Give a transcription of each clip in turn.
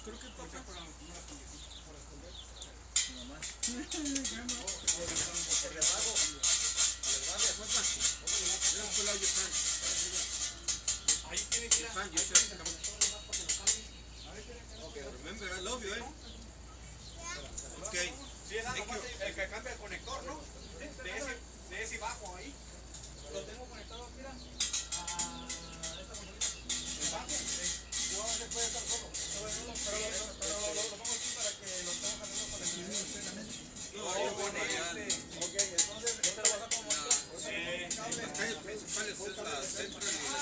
creo que toca para esconder. Nomás. Ahí tiene que ir a... Remember, I love you, eh? Okay. Sí, es el que cambia el conector, ¿no? De ese bajo ahí. Lo tengo conectado, mira, a esta comodita. ¿El bajo? Sí. Yo a veces puede estar solo. Pero lo pongo aquí para que lo estemos haciendo con el video directamente. Ok, entonces, ¿este lo vas a acomodar? Las calles principales es la central y la...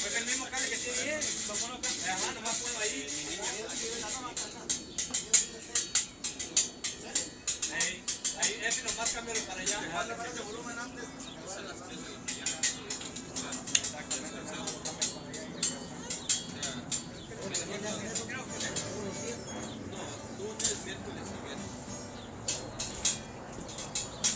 Pues el mismo cable que tiene él, lo pongo acá. Ajá, nomás puedo ahí. Ahí, ese nomás cámbialo para allá. ¿Cuál le parece el volumen antes? Es a las 3 de la mañana. Exactamente. No, lunes, miércoles y viernes.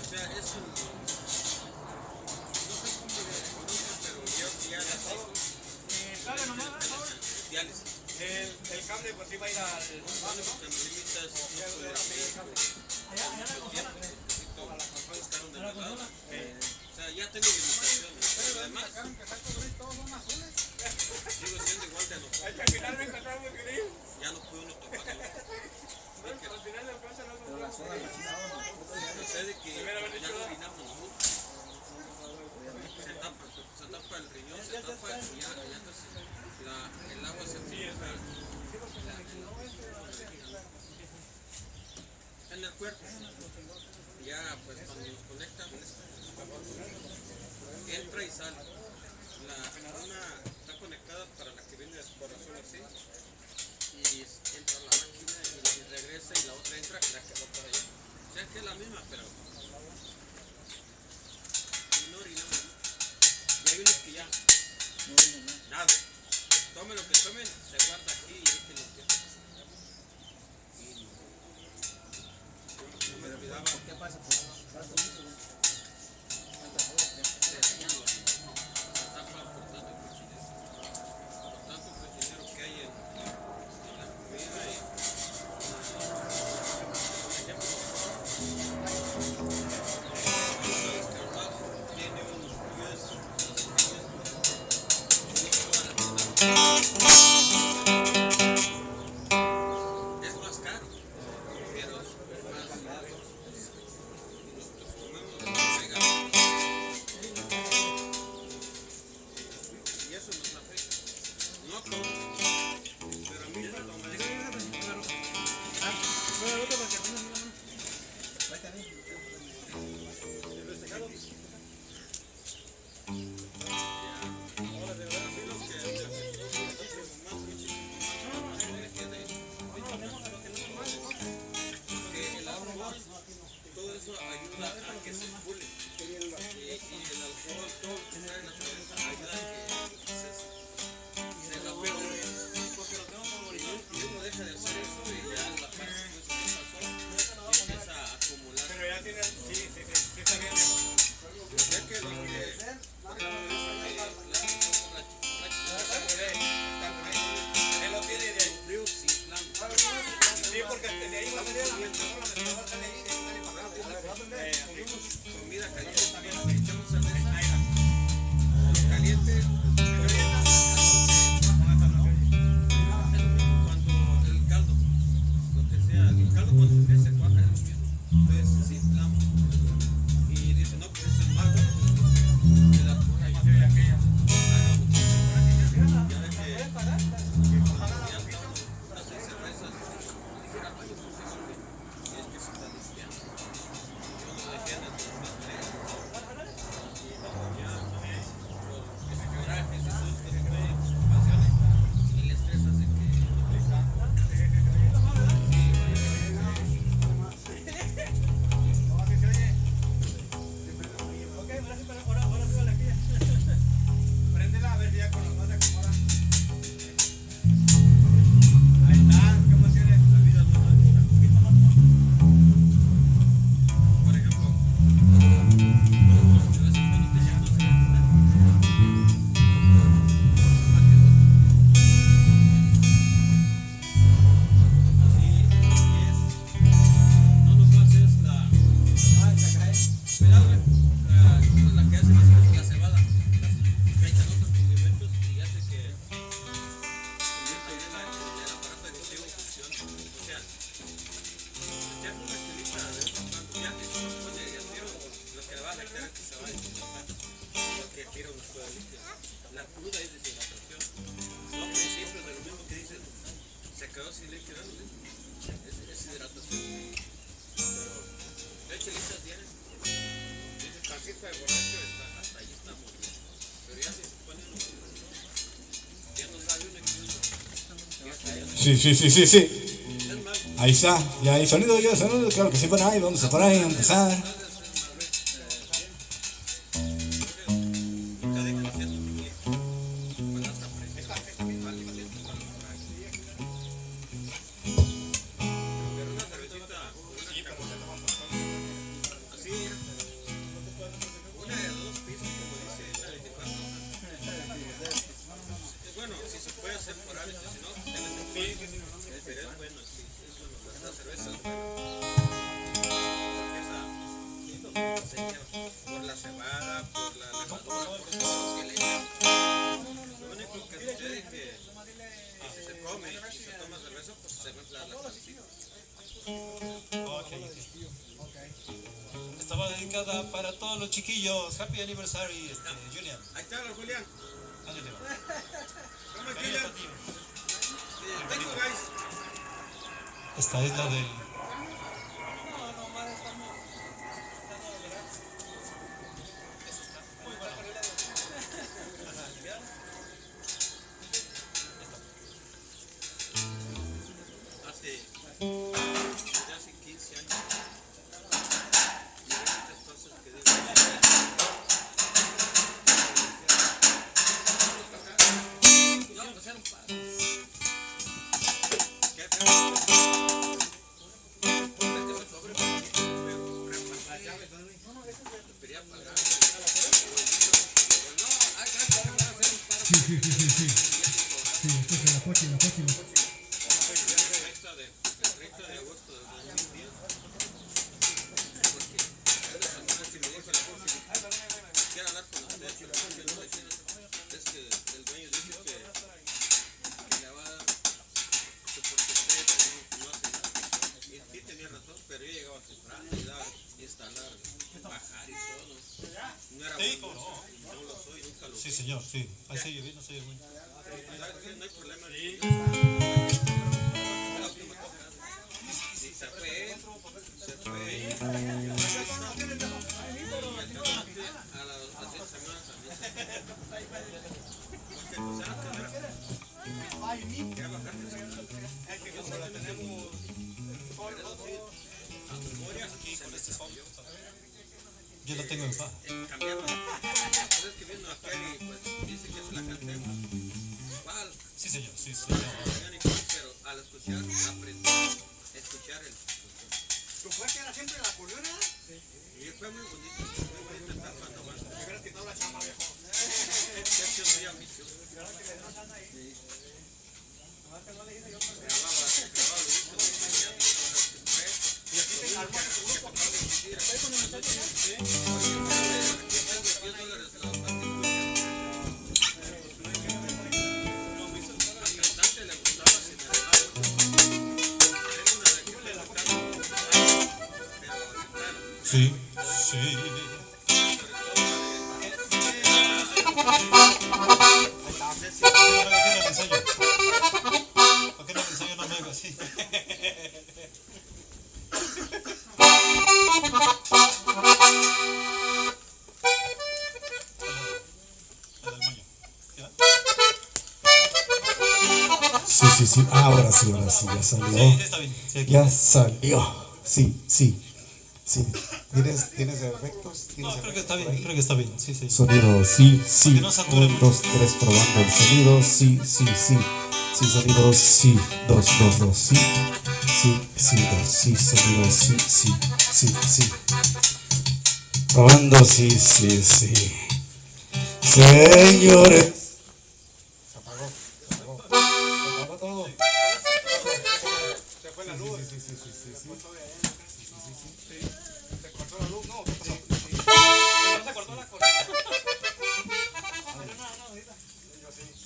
O sea, es un... No sé cómo le conocen, pero ya la todo. El cable nomás, ahora. Diálisis. El cable pues iba a ir al... Te limitas o sea, ya tengo limitaciones. Pero además, todos son azules. sigo siendo igual de enojado. Al final me encontramos gris. Ya no pude uno tocarlo. Al final del cuento no Pero la zona encontramos. No sé de que ya no orinamos mucho. Se tapa el riñón, se tapa y ya entonces el agua se filtra en el cuerpo. Ya pues cuando nos conectan entra y sale. Una está conectada para la que viene de su corazón así y entra la máquina y regresa y la otra entra y la que va para allá. O sea que es la misma, pero no orinamos. Y hay unos que ya no viene nada. nada. Tomen lo que tomen, se guarda aquí y hay que limpiar. No me olvidaba. ¿Qué pasa? Pues pasa mucho, ¿no? ¿Cuántas horas? Se tapa por tanto cochinero que hay en la comida y por ejemplo sabes que Ralph tiene un US es más caro, pero es más y nosotros comemos de Omega. quedó así líquida, ¿no? Es hidratación. Pero leche lista tiene. Dice pancita de borracho, hasta ahí está muy bien. Pero ya si se pone uno, ya no sabe uno que uno. Sí. Ahí está, ya hay sonido, claro que sí, por ahí, vamos a por ahí, a empezar. Bueno, si se puede hacer por hábito, si no, pero es bueno, sí, es bueno, la cerveza es buena. Porque esa seña por la cebada, por la levadura, por todo lo que le echan. Lo único que sucede es que si se come y se toma cerveza, pues se mezcla la pancita. Esta va dedicada para todos los chiquillos. Happy anniversary, Julian. Ahí está, Julián. Ándale. ¿Cómo es, Julián? Thank you, guys. Esta es la del... Hace 15 años. Y hay muchas cosas que deben no, pues era un par. ¿Qué feo? Es que se cobre las llaves, ¿no? Te quería pagar. No, gracias, vamos a hacer un par. El 30 de agosto de 2010. Porque una semana que me dijo la quiero hablar con usted, pero no le quiero. Es que el dueño dice que le va a dar que porque usted no hace nada. Y sí tenía razón, pero yo llegaba temprano y daba instalar, bajar y todo. No era Sí, bueno, ¿cómo no lo soy, nunca lo Sí, fui. señor, sí. Ahí se oye bien, no se oye bien. ¿Sabes qué? No hay problema. La última cosa. Sí, se fue. A las 6 semanas también. Porque pues era tener que bajar de cena. Yo sé que no tenemos a memoria y se me escapó. Yo la tengo en paz. Cambiaron. Pues es que vino acá y pues dice que se la cantemos. ¿Cuál? Sí, señor, sí, señor. Pero al escuchar, aprendí a escuchar el. ¿Tu fuerte era siempre la acordeón? Y fue muy bonito etapa nomás. Me hubieras quitado la chamba, viejo. Ya se muy ambicioso. Grababa los discos de y aquí te armó tu grupo. Al cantante le gustaba sin embargo. Sí, sí. ¿Por qué no me enseño no me hago así? Sí. Ahora sí, ya salió. Sí, está bien. Sí, aquí. Ya salió. Sí. ¿Tienes efectos? No, creo que está bien, Sí. Sonido, sí. Que no sature 1, 2, 3, probando el sonido. Sí. Sonido, sí. 2, sí. Sí, 2, sí. Sonido, sí. Probando, sí. Señores. Se apagó todo. Se fue la luz. Sí. Se cortó la luz, no. ¿Qué pasó? No se cortó la corriente.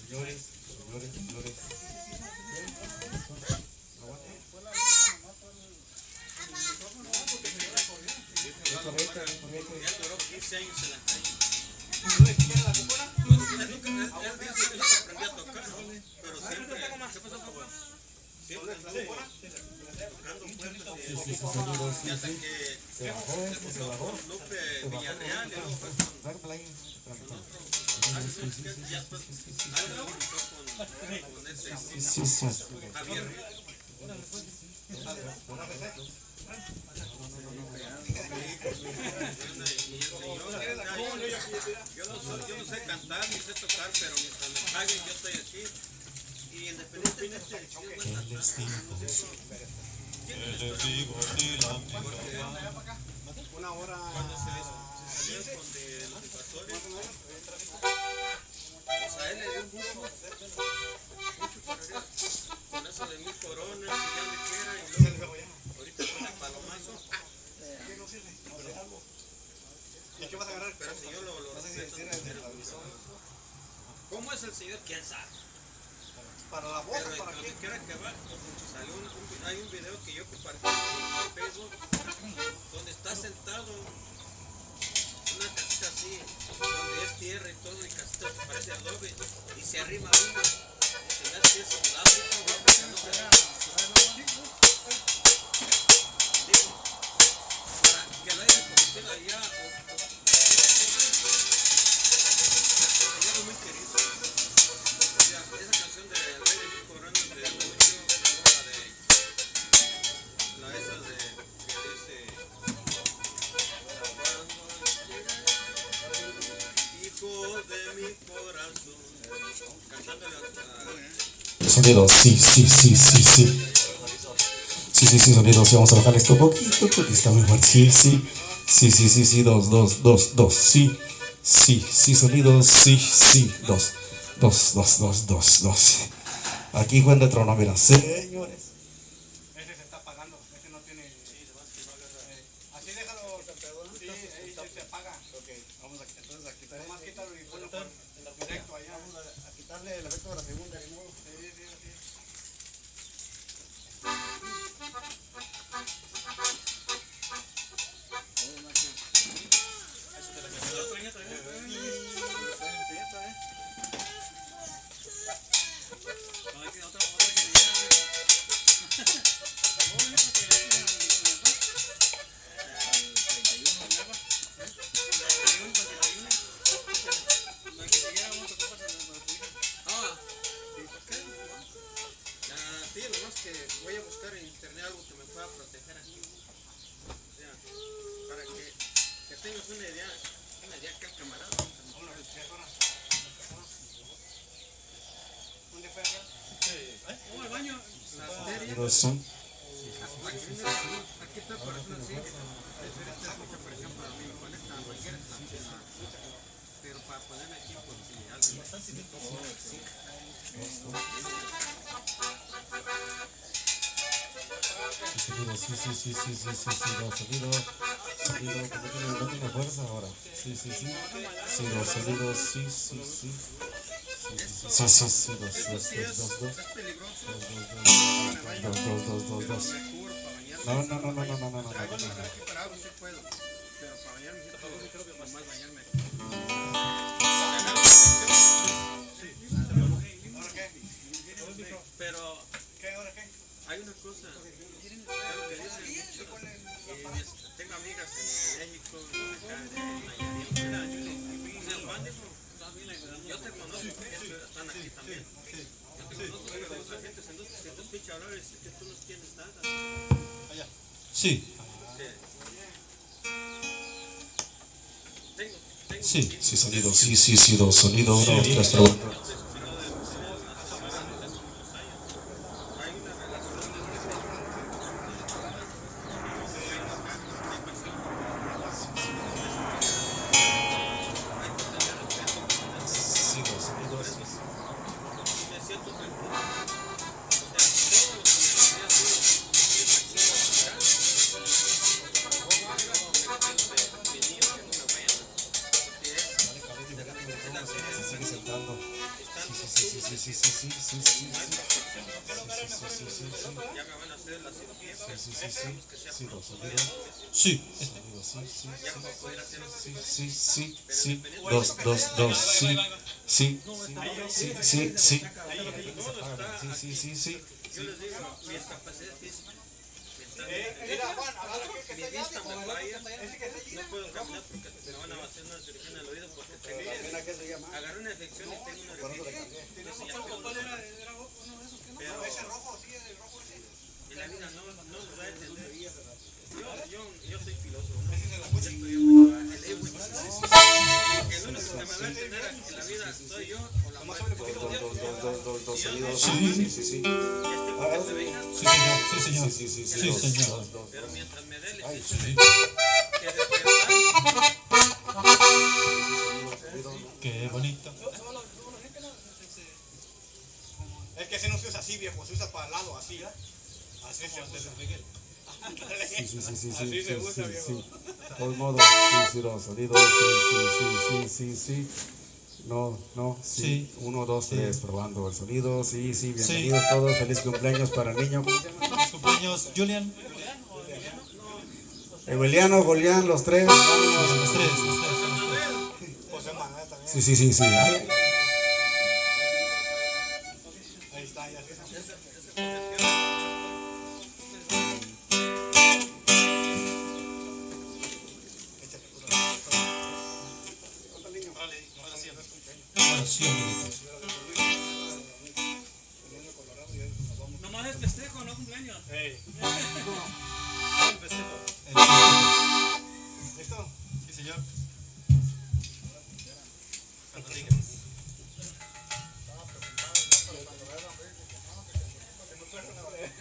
Señores. Ya duró 15 años en la calle. ¿No le quiere la cupona? Pues él dice que nunca aprendió a tocar, ¿no? Pero siempre. ¿Qué pasó, papá? siempre anduvo tocando puertas Sí, sí, sí, sonido, y sí, hasta sí. que Se bajó se este, se juntó bajó. con Lupe Se bajó. Villarreal y luego fue con Airplane. otro. Sí, sí, sí, Ya después algo juntó con ese sí, sí, sí. Javier. Yo no sé cantar ni sé tocar, pero mientras me paguen yo estoy aquí. Y independientemente de si yo voy a ¿Qué cantar, les digo? Una hora. cuando se salió con de los invasores, pues a él le dio un mucho para arriba. Con eso de 1000 coronas y ya le quiera y luego ahorita con el palomazo. ¿Y qué vas a agarrar? Pero si yo lo respeto. ¿Cómo es el señor? ¿Quién sabe? ¿Para la voz Pero o para donde qué? quiera que va, salió hay un video que yo compartí en Facebook donde está sentado una casita así, donde es tierra y todo, y casita que parece adobe, y se arrima uno, y se me hace eso, la abre, porque no se da. Digo, para que lo hayan conocido allá, el señor es muy querido. Esa canción de El Rey de 1000 Coronas de mucho, la esa de que dice hijo de mi corazón, cantándole Sonido, sí, sí, sí, sí, sí. Sí, sí, sí, sonido, sí, vamos a bajar esto un poquito porque está muy fuerte. Sí, sí, sí, sí, sí, sí, dos, sí, sí, sí, sonido, sí, sí, dos. Aquí Juan de Trono, mira, señores. Ese se está apagando, ese no tiene. Así déjalo, sí, ahí se apaga. Ok, vamos a entonces a quitar. Nomás quítalo y ponlo directo allá. Vamos a quitarle el efecto de la segunda, de nuevo. Sí. Sí, nomás que voy a buscar en internet algo que me pueda proteger aquí. O sea, para que tengas una idea que el camarada. ¿Dónde fue acá? ¿Cómo el baño? La arteria. Sonido, sí. Aquí está por ejemplo así. Esta es mucha presión para mí. Con esta manguera pero para ponerme aquí por si alguien. Sonido, sí, no tiene fuerza ahora. Sí, sí, sí. Sí, dos, sonido, sí. Sí, dos. Es peligroso. Dos. Mejor para bañarme. No. Traigo una aquí para agua, sí puedo. Pero para bañarme, sí creo que nomás bañarme. ¿Ahora qué? Pero ¿Qué? ¿Ahora qué? hay una cosa, algo que dicen mucho, tengo amigas en México, acá en Nayarit, yo te conozco, están aquí también, yo te conozco, pero la gente se nos pincha hablar y dice que tú no tienes nada. Sí. Sí, sonido, sí, dos, sonido, uno, tres, probando. Ya me van a hacer la cirugía, Sí. Dos, sí. yo les digo, mi discapacidad física, Mira, Juan, agarra aquel que mi está allá, vista me mijo. falla, Ese que está allí, no puedo caminar porque me van a hacer una cirugía en el oído porque agarré una infección y tengo una orejita. ¿Cuál era uno de esos que no? Pero ese rojo, sí, el rojo ese. en la vida no nos va a entender. Yo soy filósofo, ¿no? Ese se lo puse. Estudié mucho el Ewing. Porque el único que me va a entender en la vida soy yo o la muerte. Dos sonidos. Sí, sí, sí. Y este porque se venga, Sí, señor. Sí, señor. Sí, sí, sí. Sí, señor. pero mientras me dé el Ay, efecto sí. que despertar, Qué bonito. Es que ese no se usa así, viejo, se usa para el lado, así. Así se usa. Sí, sí, sí, sí, Así sí, se sí, usa, sí, viejo. sí. Por modo, sí, sí, los sonidos, sí, sí, sí, sí, sí. No, no, sí. Sí. 1, 2, Sí. 3, probando el sonido, sí, sí, bienvenidos todos, feliz cumpleaños para el niño. ¿Cómo se llama? Feliz cumpleaños, Julian. Emiliano, Golián, los tres. Los tres. José Manuel también. Sí, sí, sí, sí. Ay, Ahí está, ya se Oración. nomás es festejo, no cumpleaños. Ey, El festejo. ¿listo? Sí, señor.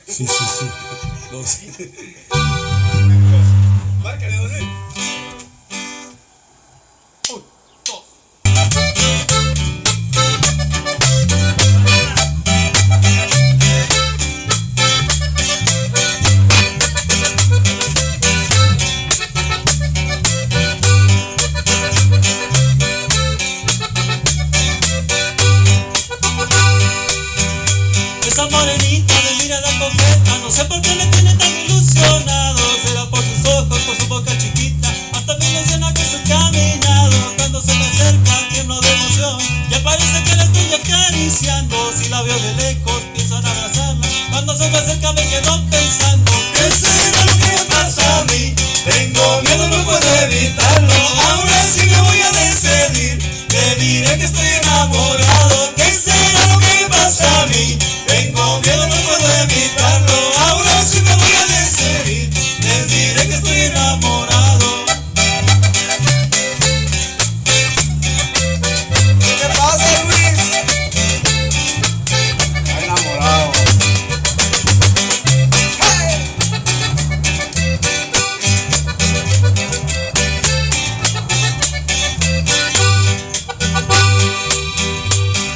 sí, sí, sí. Los... Márcale, ¿dónde? Esa morenita de mirada coqueta, no sé por qué me tiene tan ilusionado. Será por sus ojos, por su boca chiquita, hasta me emociona con su caminado. Cuando se me acerca tiemblo de emoción, ya parece que la estoy acariciando. Si la veo de lejos pienso en abrazarla, cuando se me acerca me quedo pensando: ¿qué será lo que me pasa a mí? Tengo miedo, no puedo evitarlo. Ahora sí me voy a decidir, te diré que estoy enamorado. ¿Qué será lo que me pasa a mí? Tengo miedo, no puedo evitarlo. Ahora sí me voy a decidir, les diré que estoy enamorado. ¿Qué pasa, Luis? Está enamorado.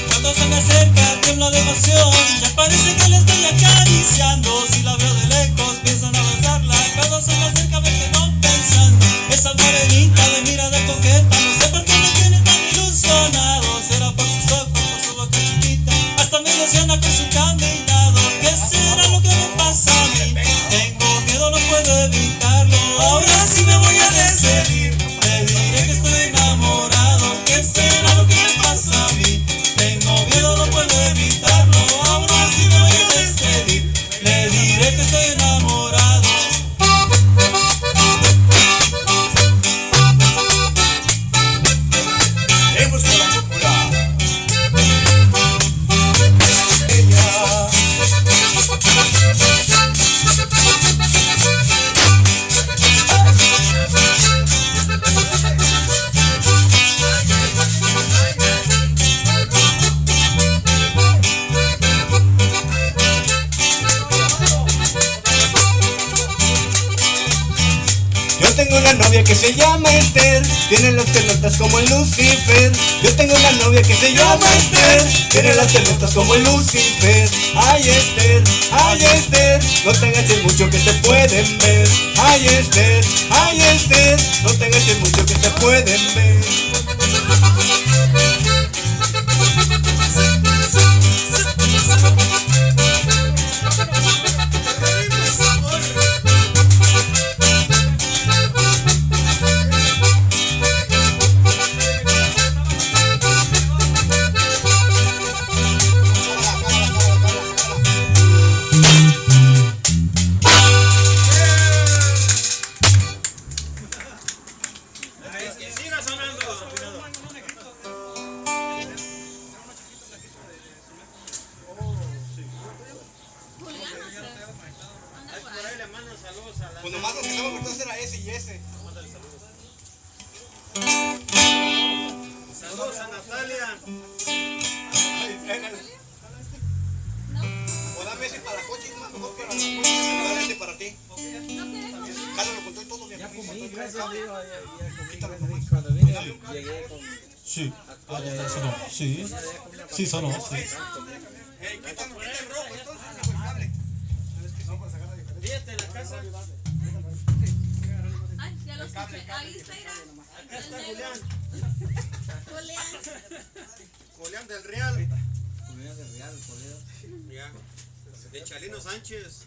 Cuando se me acerca tiemblo de emoción, ya parece que la estoy acariciando. Si la veo de lejos pienso en abrazarla, cuando se me acerca me quedo pensando: esa morenita de mirada coqueta, no sé por qué me tiene tan ilusionado. Será por sus ojos, por su boca chiquita, hasta me emociona con su caminado. ¿Qué será lo que me pasa a mí? Tengo miedo, no puedo evitarlo. Ahora sí me voy a decidir, te diré que estoy enamorado. ¿Qué será lo que me pasa a mí? Tengo miedo, no puedo evitarlo. Ahora sí me voy a decidir, le diré que estoy enamorado. Hemos con la cúpula. Yo tengo una novia que se llama Esther, tiene las pelotas como el Lucifer. Yo tengo una novia que se llama Esther, tiene las pelotas como el Lucifer. Ay Esther, no te agaches mucho que te pueden ver. Ay Esther, no te agaches mucho que te pueden ver. saludos a la. Pues nomás los que estaban cortados era ese y ese. Mándale saludos. Saludos a Natalia. O dame ese para coche, es más mejor para la coche. Dame ese para ti. Jálalo con todo y todo. Ya comí, gracias a Dios, ya Quítalo comí. nomás. Cuando vine llegué con... Sí. Sí. Sí, sonó, sí. Quítalo el rojo, entonces, hijo, el cable. Fíjate en la casa. Ay, ya lo escuché. Ahí está, irá. Acá está Julián. Julián. Julián del Real. Comida de real, por Dios. Ya. De Chalino Sánchez.